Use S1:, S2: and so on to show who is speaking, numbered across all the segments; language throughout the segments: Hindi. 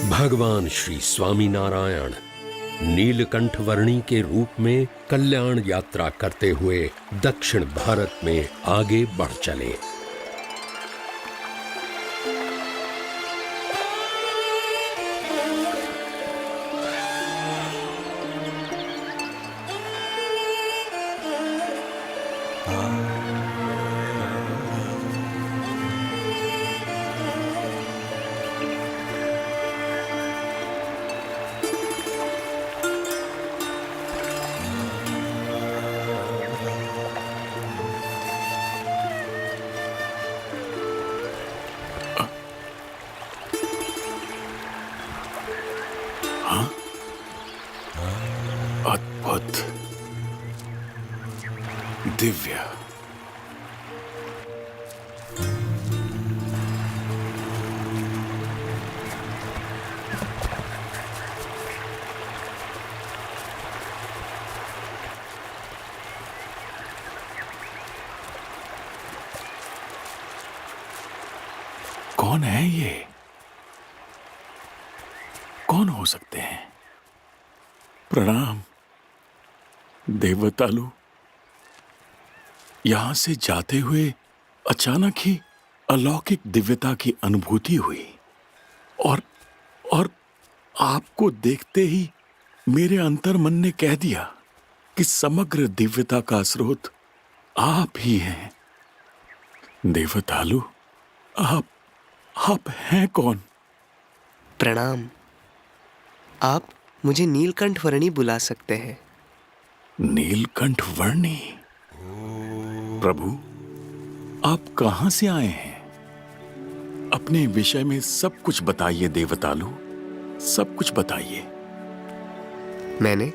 S1: भगवान श्री स्वामी नारायण नीलकंठ वर्णी के रूप में कल्याण यात्रा करते हुए दक्षिण भारत में आगे बढ़ चले।
S2: अद्भुत, दिव्य। कौन है ये? कौन हो सकते हैं? प्रणाम देवतालु। यहां से जाते हुए अचानक ही अलौकिक दिव्यता की अनुभूति हुई और आपको देखते ही मेरे अंतर मन ने कह दिया कि समग्र दिव्यता का स्रोत आप ही हैं। देवतालु, आप हैं कौन?
S3: प्रणाम। आप मुझे नीलकंठ वर्णी बुला सकते हैं।
S2: नीलकंठ वर्णी? प्रभु, आप कहां से आए हैं? अपने विषय में सब कुछ बताइए देवतालु, सब कुछ बताइए।
S3: मैंने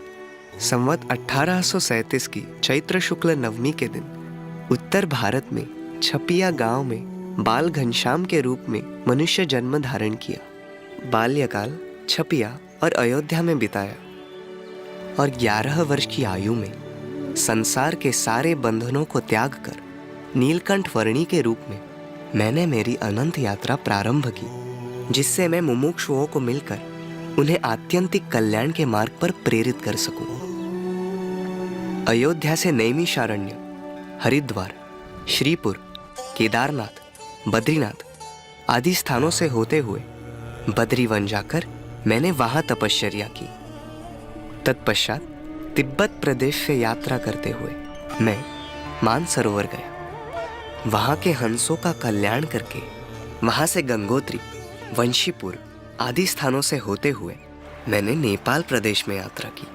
S3: संवत 1837 की चैत्र शुक्ल नवमी के दिन उत्तर भारत में छपिया गांव में बाल घनश्याम के रूप में मनुष्य जन्म धारण किया। बाल्यकाल छपिया और अयोध्या में बिताया और 11 वर्ष की आयु में संसार के सारे बंधनों को त्याग कर नीलकंठ वर्णी के रूप में मैंने मेरी अनंत यात्रा प्रारंभ की, जिससे मैं मुमुक्षुओं को मिलकर उन्हें आत्यंतिक कल्याण के मार्ग पर प्रेरित कर सकूं। अयोध्या से नैमिषारण्य, हरिद्वार, श्रीपुर, केदारनाथ, बद्रीनाथ आदि स्थानों से होते हुए बद्रीवन जाकर मैंने वहां तपश्चर्या की। तत्पश्चात तिब्बत प्रदेश से यात्रा करते हुए मैं मानसरोवर गया। वहां के हंसों का कल्याण करके वहां से गंगोत्री, वंशीपुर आदि स्थानों से होते हुए मैंने नेपाल प्रदेश में यात्रा की।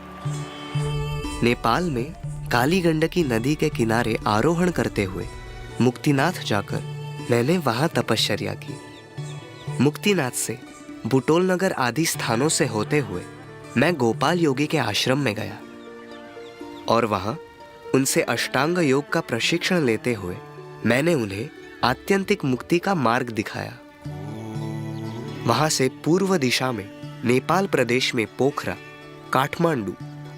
S3: नेपाल में काली गंडकी नदी के किनारे आरोहण करते हुए मुक्तिनाथ जाकर मैंने वहां तपश्चर्या की। मुक्तिनाथ से बुटोल नगर आदि स्थानों से होते हुए मैं गोपाल योगी के आश्रम में गया और वहां उनसे अष्टांग योग का प्रशिक्षण लेते हुए मैंने उन्हें आत्यंतिक मुक्ति का मार्ग दिखाया। वहां से पूर्व दिशा में नेपाल प्रदेश में पोखरा, काठमांडू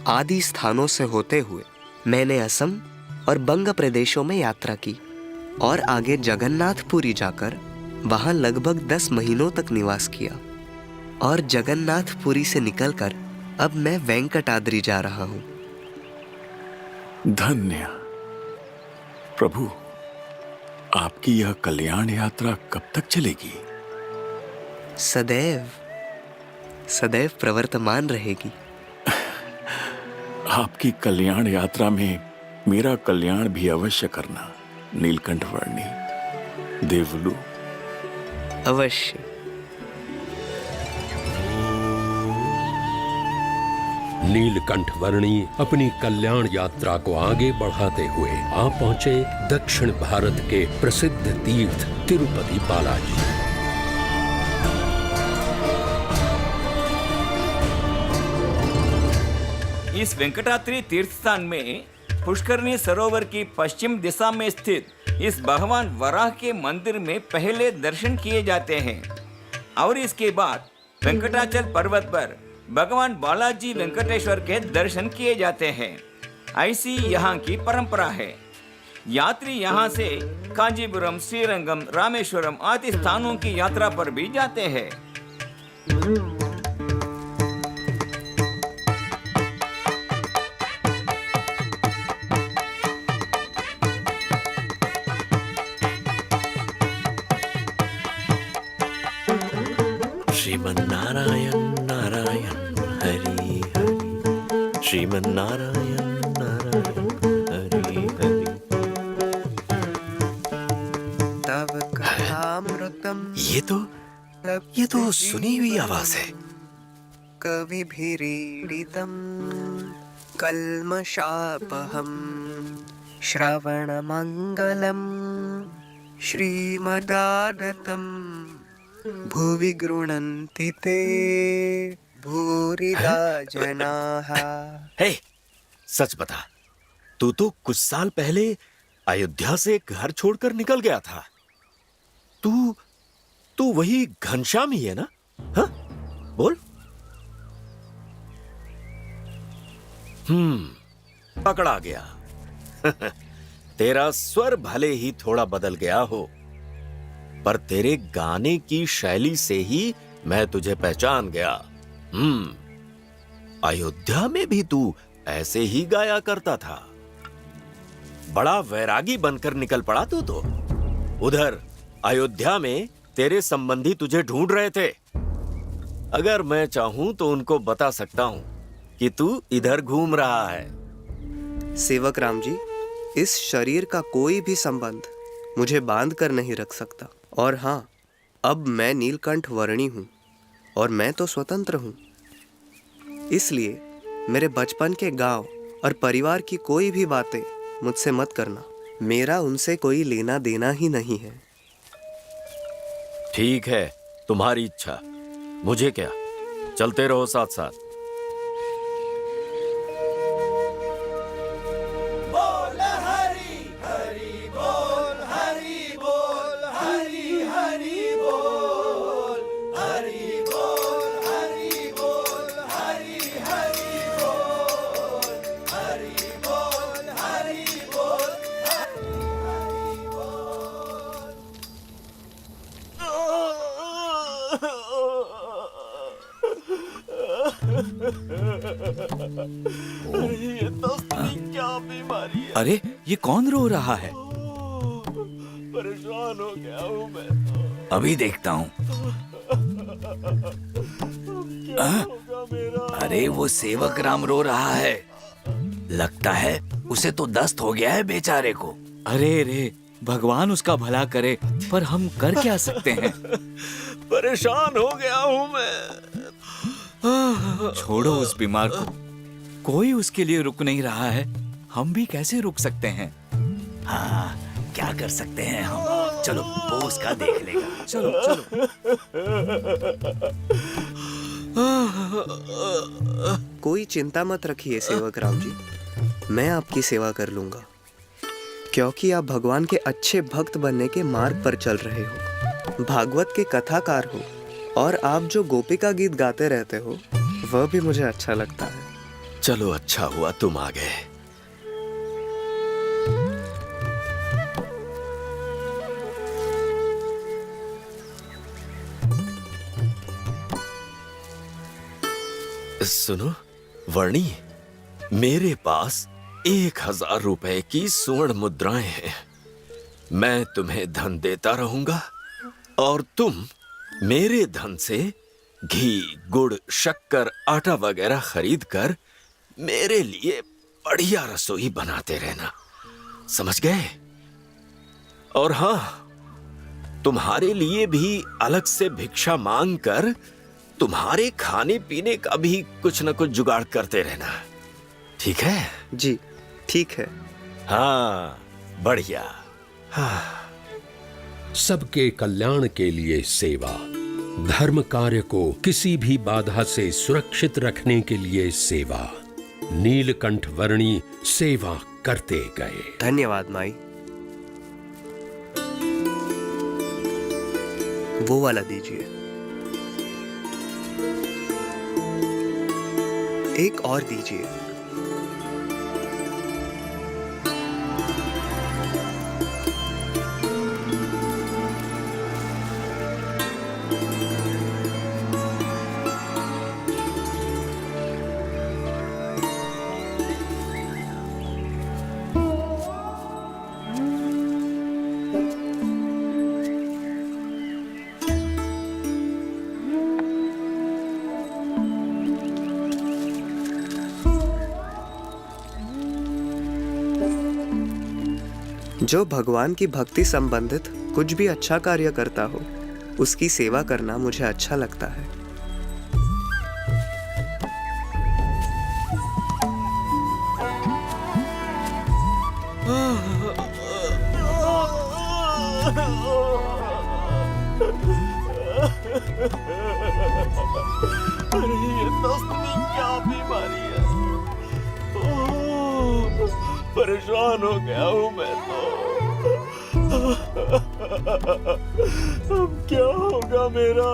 S3: आदि स्थानों से होते हुए मैंने असम और बंग प्रदेशों में यात्रा की और आगे जगन्नाथपुरी जाकर वहां लगभग 10 महीनों तक निवास किया और जगन्नाथपुरी से निकलकर अब मैं वेंकटाद्रि जा रहा हूं।
S2: धन्य प्रभु, आपकी यह कल्याण यात्रा कब तक चलेगी?
S3: सदैव सदैव प्रवर्तमान रहेगी।
S2: आपकी कल्याण यात्रा में मेरा कल्याण भी अवश्य करना नीलकंठ वर्णी देवलु।
S3: अवश्य।
S1: नीलकंठ वर्णी अपनी कल्याण यात्रा को आगे बढ़ाते हुए आ पहुंचे दक्षिण भारत के प्रसिद्ध तीर्थ तिरुपति बालाजी।
S4: इस वेंकटाद्रि तीर्थ स्थान में पुष्करणी सरोवर की पश्चिम दिशा में स्थित इस भगवान वराह के मंदिर में पहले दर्शन किए जाते हैं और इसके बाद वेंकटाचल पर्वत पर भगवान बालाजी वेंकटेश्वर के दर्शन किए जाते हैं। ऐसी यहाँ की परंपरा है। यात्री यहाँ से कांजीपुरम, श्रीरंगम, रामेश्वरम आदि स्थानों की यात्रा पर भी जाते हैं।
S2: श्रीमन्नारायण नारायण हरि हरि, श्रीमन्नारायण नारायण हरि हरि।
S3: तव कथामृतम
S2: ये तो सुनी हुई आवाज है।
S3: कविभिरीडितम कल्मषापहम श्रवणमंगलम श्रीमदादतम भुवि गृह्णन्ति ते भूरिदा जनाः।
S2: हे, सच बता, तू तो कुछ साल पहले अयोध्या से घर छोड़कर निकल गया था। तू वही घनश्याम ही है ना? हाँ, बोल। पकड़ा गया। तेरा स्वर भले ही थोड़ा बदल गया हो, पर तेरे गाने की शैली से ही मैं तुझे पहचान गया। अयोध्या में भी तू ऐसे ही गाया करता था। बड़ा वैरागी बनकर निकल पड़ा तू तो। उधर अयोध्या में तेरे संबंधी तुझे ढूंढ रहे थे। अगर मैं चाहूं तो उनको बता सकता हूं कि तू इधर घूम रहा है।
S3: सेवक राम जी, इस शरीर का कोई भी संबंध मुझे बांध कर नहीं रख सकता। और हाँ, अब मैं नीलकंठ वर्णी हूँ और मैं तो स्वतंत्र हूँ। इसलिए मेरे बचपन के गांव और परिवार की कोई भी बातें मुझसे मत करना। मेरा उनसे कोई लेना देना ही नहीं है।
S2: ठीक है, तुम्हारी इच्छा, मुझे क्या, चलते रहो साथ साथ।
S5: अरे, ये कौन रो रहा है?
S2: परेशान हो गया हूं मैं।
S5: अभी देखता हूँ। अरे, वो सेवक राम रो रहा है। लगता है उसे तो दस्त हो गया है बेचारे को। अरे रे, भगवान उसका भला करे, पर हम कर क्या सकते हैं?
S2: परेशान हो गया हूं मैं।
S5: छोड़ो उस बीमार को, कोई उसके लिए रुक नहीं रहा है। हम भी कैसे रुक सकते हैं? हाँ, क्या कर सकते हैं हम? चलो, वो उसका देख लेगा। चलो चलो।
S3: कोई चिंता मत रखिए सेवक राम जी, मैं आपकी सेवा कर लूंगा, क्योंकि आप भगवान के अच्छे भक्त बनने के मार्ग पर चल रहे हो, भागवत के कथाकार हो, और आप जो गोपिका गीत गाते रहते हो वह भी मुझे अच्छा लगता है।
S2: चलो, अच्छा हुआ तुम आ गए। सुनो वर्णी, मेरे पास 1000 रुपए की स्वर्ण मुद्राएं हैं। मैं तुम्हें धन देता रहूंगा और तुम मेरे धन से घी, गुड़, शक्कर, आटा वगैरह खरीद कर मेरे लिए बढ़िया रसोई बनाते रहना, समझ गए? और हाँ, तुम्हारे लिए भी अलग से भिक्षा मांग कर तुम्हारे खाने पीने का भी कुछ न कुछ जुगाड़ करते रहना, ठीक है?
S3: जी ठीक है।
S2: हाँ, बढ़िया। हाँ।
S1: सबके कल्याण के लिए सेवा, धर्म कार्य को किसी भी बाधा से सुरक्षित रखने के लिए सेवा। नीलकंठ वर्णी सेवा करते गए।
S3: धन्यवाद माई। वो वाला दीजिए। एक और दीजिए। जो भगवान की भक्ति संबंधित कुछ भी अच्छा कार्य करता हो, उसकी सेवा करना मुझे अच्छा लगता है।
S2: अरे ये दस्तनी क्या बीमारी है? ओह, परेशान हो गया हूँ मैं तो। अब क्या होगा मेरा?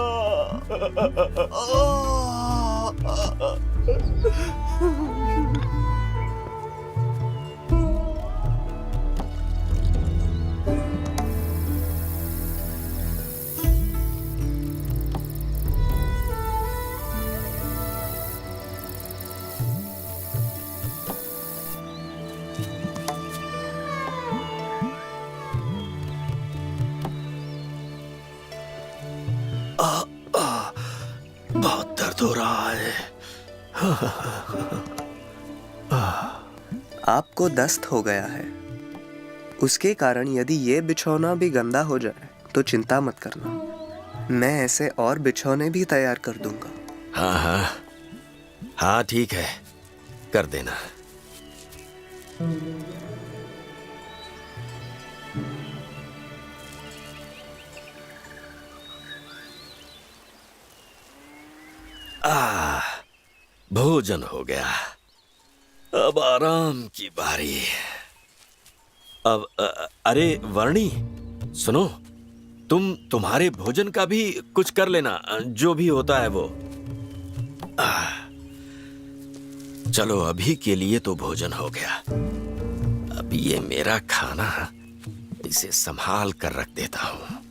S2: बहुत दर्द हो रहा है।
S3: आपको दस्त हो गया है। उसके कारण यदि ये बिछौना भी गंदा हो जाए तो चिंता मत करना, मैं ऐसे और बिछौने भी तैयार कर दूंगा।
S2: हाँ हाँ हाँ, ठीक है, कर देना। भोजन हो गया, अब आराम की बारी। अब अरे वर्णी, सुनो, तुम्हारे भोजन का भी कुछ कर लेना, जो भी होता है वो। चलो, अभी के लिए तो भोजन हो गया। अब ये मेरा खाना, इसे संभाल कर रख देता हूं।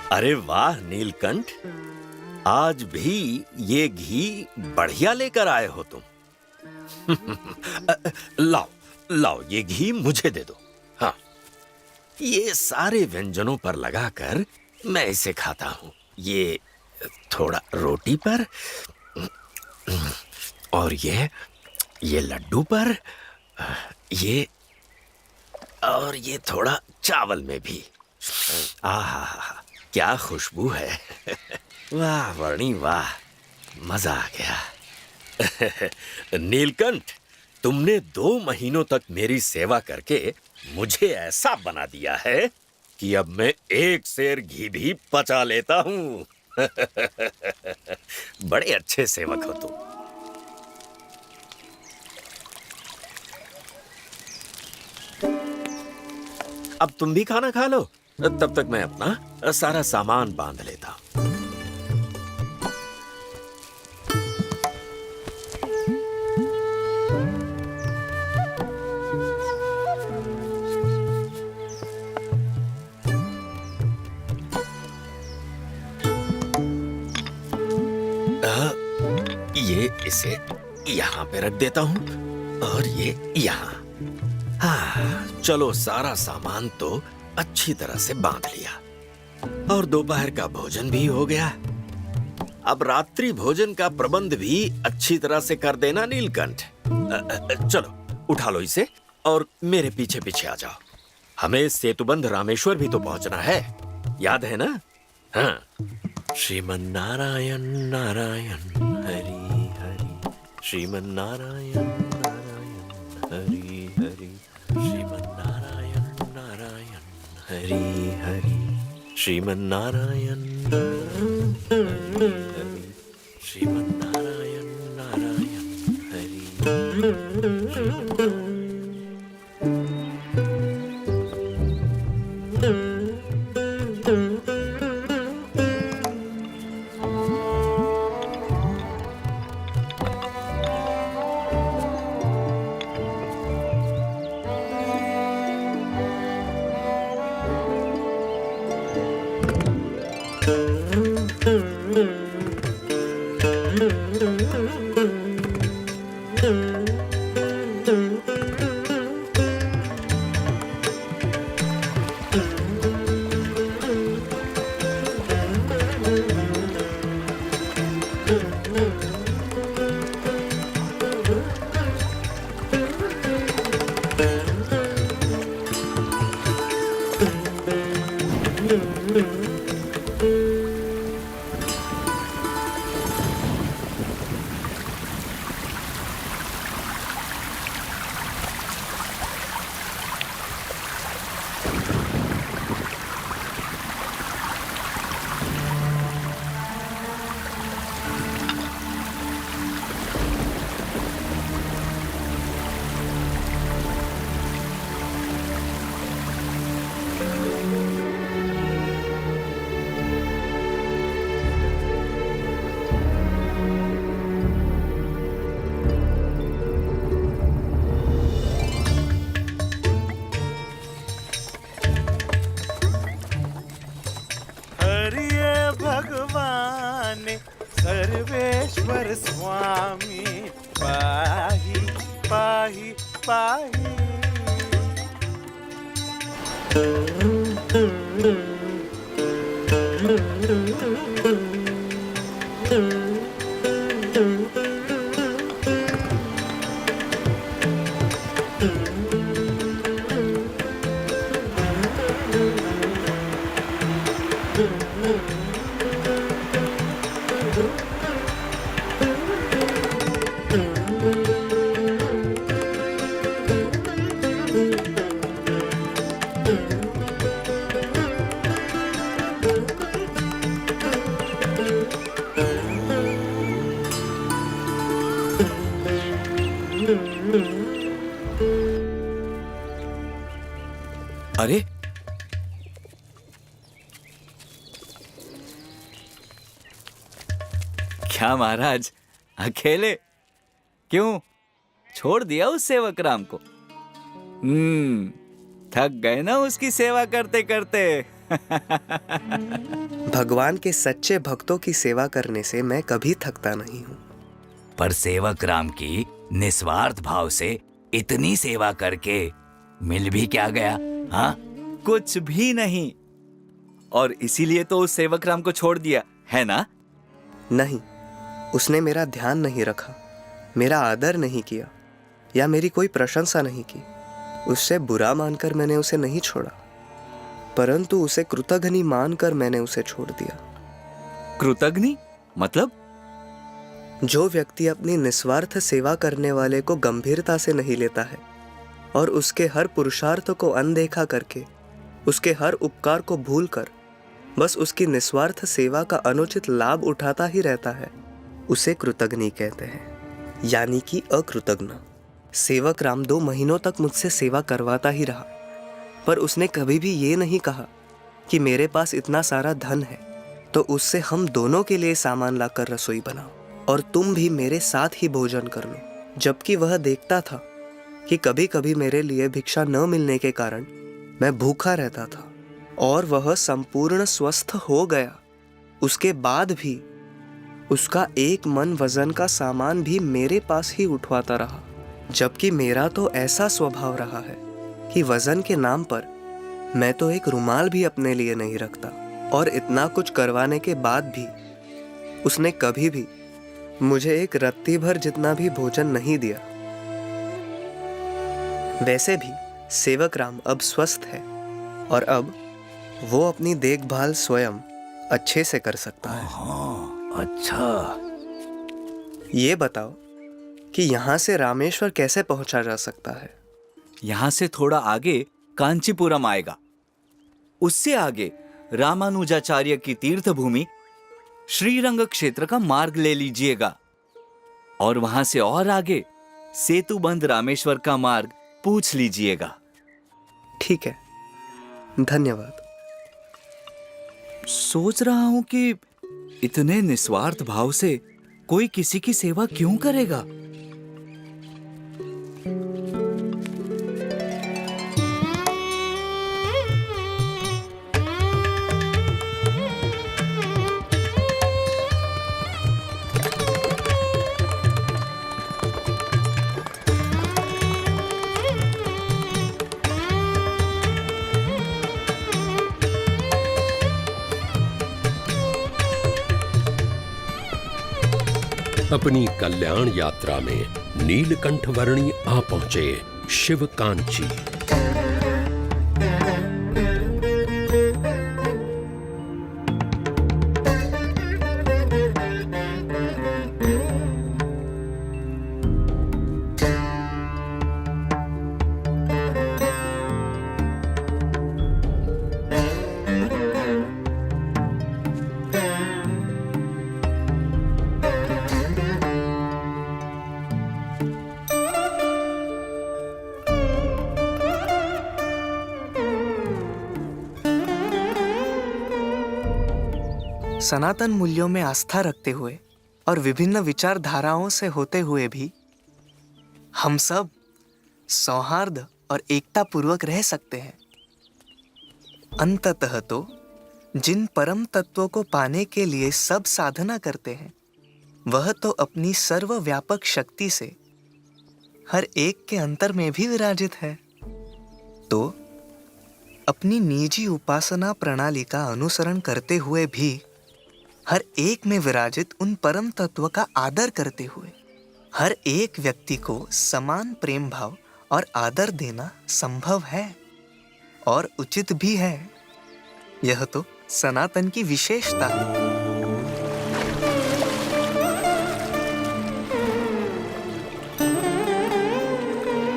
S2: अरे वाह नीलकंठ, आज भी ये घी बढ़िया लेकर आए हो तुम। लाओ लाओ, ये घी मुझे दे दो। हाँ, ये सारे व्यंजनों पर लगाकर मैं इसे खाता हूं। ये थोड़ा रोटी पर, और ये लड्डू पर, ये और ये थोड़ा चावल में भी। आहा, क्या खुशबू है। वाह वर्णी वाह, मजा आ गया। नीलकंठ, तुमने 2 महीनों तक मेरी सेवा करके मुझे ऐसा बना दिया है कि अब मैं 1 सेर घी भी पचा लेता हूँ। बड़े अच्छे सेवक हो तुम। अब तुम भी खाना खा लो, तब तक मैं अपना सारा सामान बांध लेता हूं।
S6: ये इसे यहाँ पे रख देता हूँ और ये यहाँ। हाँ, चलो सारा सामान तो अच्छी तरह से बांध लिया और दोपहर का भोजन भी हो गया। अब रात्रि भोजन का प्रबंध भी अच्छी तरह से कर देना नीलकंठ। चलो उठा लो इसे और मेरे पीछे पीछे आ जाओ। हमें सेतुबंध रामेश्वर भी तो पहुंचना है, याद है ना? हाँ। श्रीमन नारायण नारायण हरि हरि, श्रीमन नारायण नारायण हरि हरि, श्रीमन नारायण नारायण हरि हरि, श्रीमन नारायण हरि हरि, श्रीमन नारायण नारायण हरि।
S7: भगवान सर्वेश्वर स्वामी पाहि पाहि पाहि।
S5: अरे क्या महाराज, अकेले? क्यों, छोड़ दिया उस सेवक राम को? थक गए ना उसकी सेवा करते करते।
S3: भगवान के सच्चे भक्तों की सेवा करने से मैं कभी थकता नहीं हूँ।
S5: पर सेवक राम की निस्वार्थ भाव से इतनी सेवा करके मिल भी क्या गया? हाँ, कुछ भी नहीं। और इसीलिए तो उस सेवक राम को छोड़ दिया है ना?
S3: नहीं, उसने मेरा ध्यान नहीं रखा, मेरा आदर नहीं किया या मेरी कोई प्रशंसा नहीं की। उससे बुरा मानकर मैंने उसे नहीं छोड़ा, परंतु उसे कृतघ्नि मानकर मैंने उसे छोड़ दिया।
S5: कृतघ्नि मतलब?
S3: जो व्यक्ति अपनी निस्वार्थ सेवा करने वाले को गंभीरता से नहीं लेता है और उसके हर पुरुषार्थ को अनदेखा करके, उसके हर उपकार को भूलकर बस उसकी निस्वार्थ सेवा का अनुचित लाभ उठाता ही रहता है, उसे कृतघ्नि कहते हैं, यानी कि अकृतघ्न। सेवक राम 2 महीनों तक मुझसे सेवा करवाता ही रहा, पर उसने कभी भी ये नहीं कहा कि मेरे पास इतना सारा धन है तो उससे हम दोनों के लिए सामान लाकर रसोई बनाओ और तुम भी मेरे साथ ही भोजन कर लो। जबकि वह देखता था कि कभी कभी मेरे लिए भिक्षा न मिलने के कारण मैं भूखा रहता था और वह संपूर्ण स्वस्थ हो गया, उसके बाद भी उसका एक मन वजन का सामान भी मेरे पास ही उठवाता रहा, जबकि मेरा तो ऐसा स्वभाव रहा है कि वजन के नाम पर मैं तो एक रुमाल भी अपने लिए नहीं रखता। और इतना कुछ करवाने के बाद भी उसने कभी भी मुझे एक रत्ती भर जितना भी भोजन नहीं दिया। वैसे भी सेवक राम अब स्वस्थ है और अब वो अपनी देखभाल स्वयं अच्छे से कर सकता है।
S5: अच्छा,
S3: ये बताओ कि यहाँ से रामेश्वर कैसे पहुंचा जा सकता है?
S5: यहाँ से थोड़ा आगे कांचीपुरम आएगा, उससे आगे रामानुजाचार्य की तीर्थ भूमि श्रीरंग क्षेत्र का मार्ग ले लीजिएगा और वहां से और आगे सेतुबंध रामेश्वर का मार्ग पूछ लीजिएगा।
S3: ठीक है, धन्यवाद।
S5: सोच रहा हूं कि इतने निस्वार्थ भाव से कोई किसी की सेवा क्यों करेगा?
S1: अपनी कल्याण यात्रा में नीलकंठ वर्णी आ पहुंचे शिव कांची।
S3: सनातन मूल्यों में आस्था रखते हुए और विभिन्न विचारधाराओं से होते हुए भी हम सब सौहार्द और एकता पूर्वक रह सकते हैं। अंततः तो जिन परम तत्वों को पाने के लिए सब साधना करते हैं, वह तो अपनी सर्वव्यापक शक्ति से हर एक के अंतर में भी विराजित है। तो अपनी निजी उपासना प्रणाली का अनुसरण करते हुए भी हर एक में विराजित उन परम तत्व का आदर करते हुए हर एक व्यक्ति को समान प्रेम भाव और आदर देना संभव है और उचित भी है। यह तो सनातन की विशेषता है।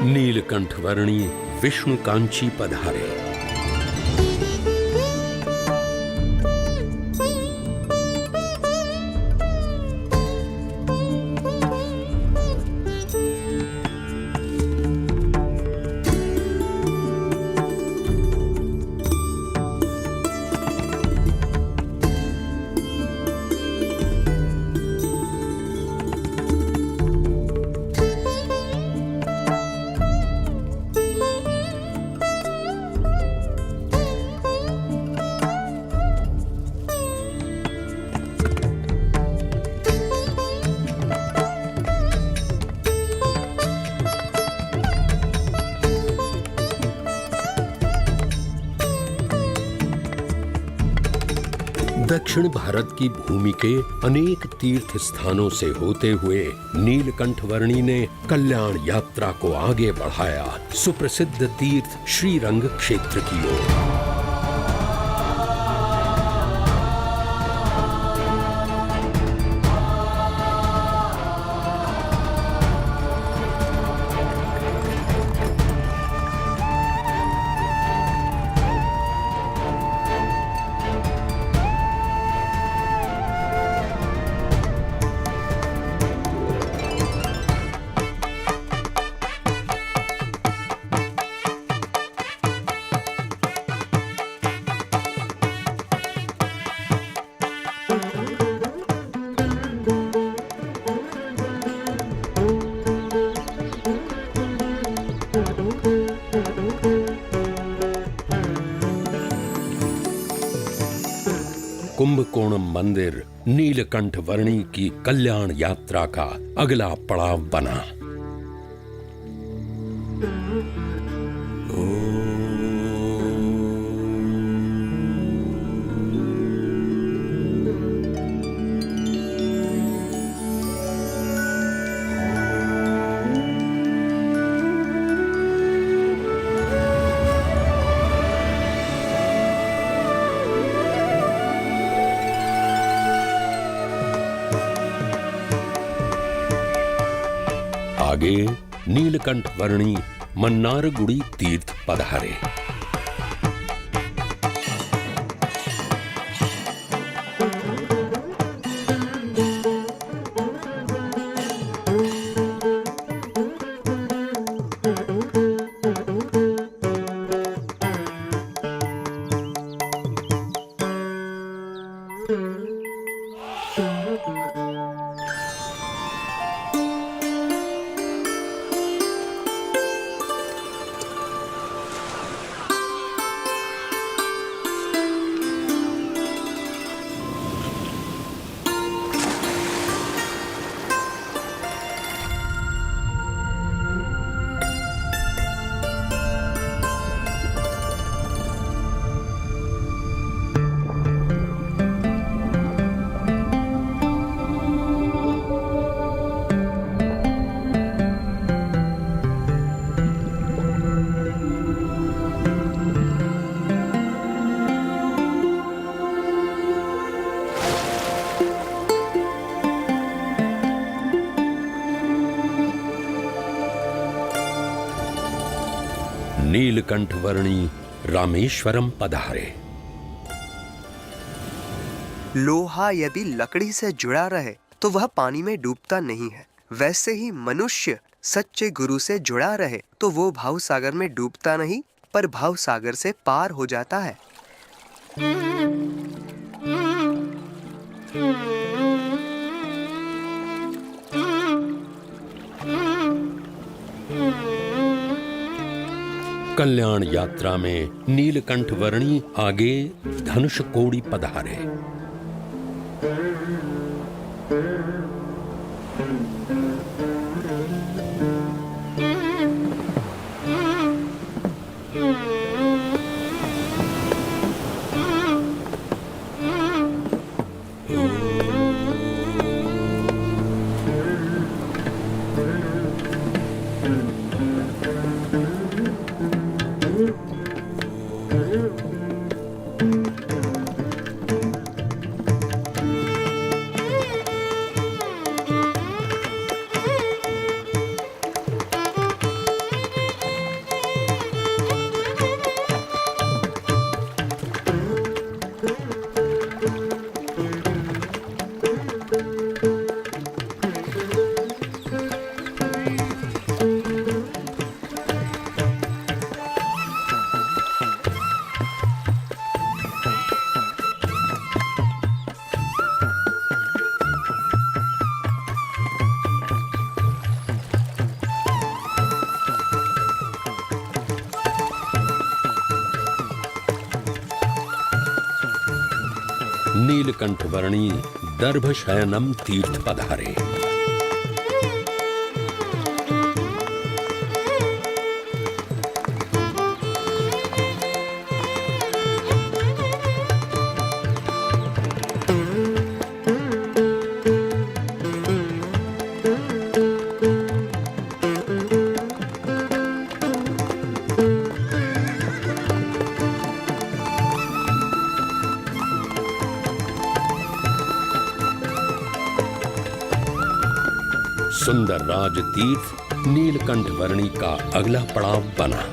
S1: नीलकंठ वर्णी विष्णु कांची पधारे। दक्षिण भारत की भूमि के अनेक तीर्थ स्थानों से होते हुए नीलकंठ वर्णी ने कल्याण यात्रा को आगे बढ़ाया सुप्रसिद्ध तीर्थ श्रीरंग क्षेत्र की ओर। कुंभकोणम मंदिर नीलकंठ वर्णी की कल्याण यात्रा का अगला पड़ाव बना। आगे नीलकंठ वर्णी मन्नारगुड़ी तीर्थ पधारे। नीलकंठ वर्णी रामेश्वरम पधारे।
S3: लोहा यदि लकड़ी से जुड़ा रहे तो वह पानी में डूबता नहीं है। वैसे ही मनुष्य सच्चे गुरु से जुड़ा रहे तो वो भाव सागर में डूबता नहीं, पर भाव सागर से पार हो जाता है।
S1: कल्याण यात्रा में नीलकंठ वर्णी आगे धनुष कोड़ी पधारे। नीलकंठ वर्णी दर्भशयनम तीर्थ पधारे। सुंदर राज तीर्थ नीलकंठ वर्णी का अगला पड़ाव बना।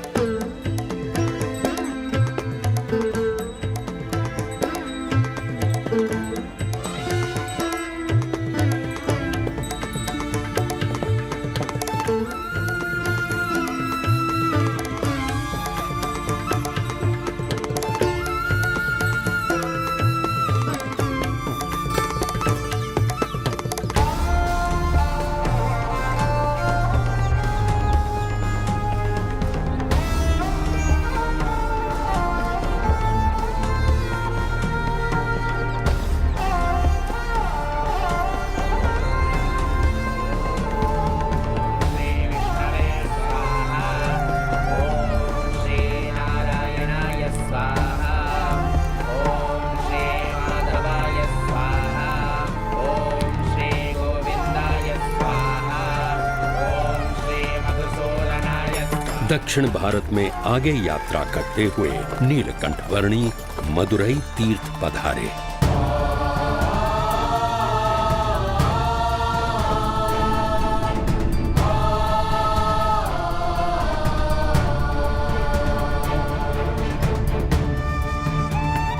S1: दक्षिण भारत में आगे यात्रा करते हुए नीलकंठ वर्णी मदुरई तीर्थ पधारे।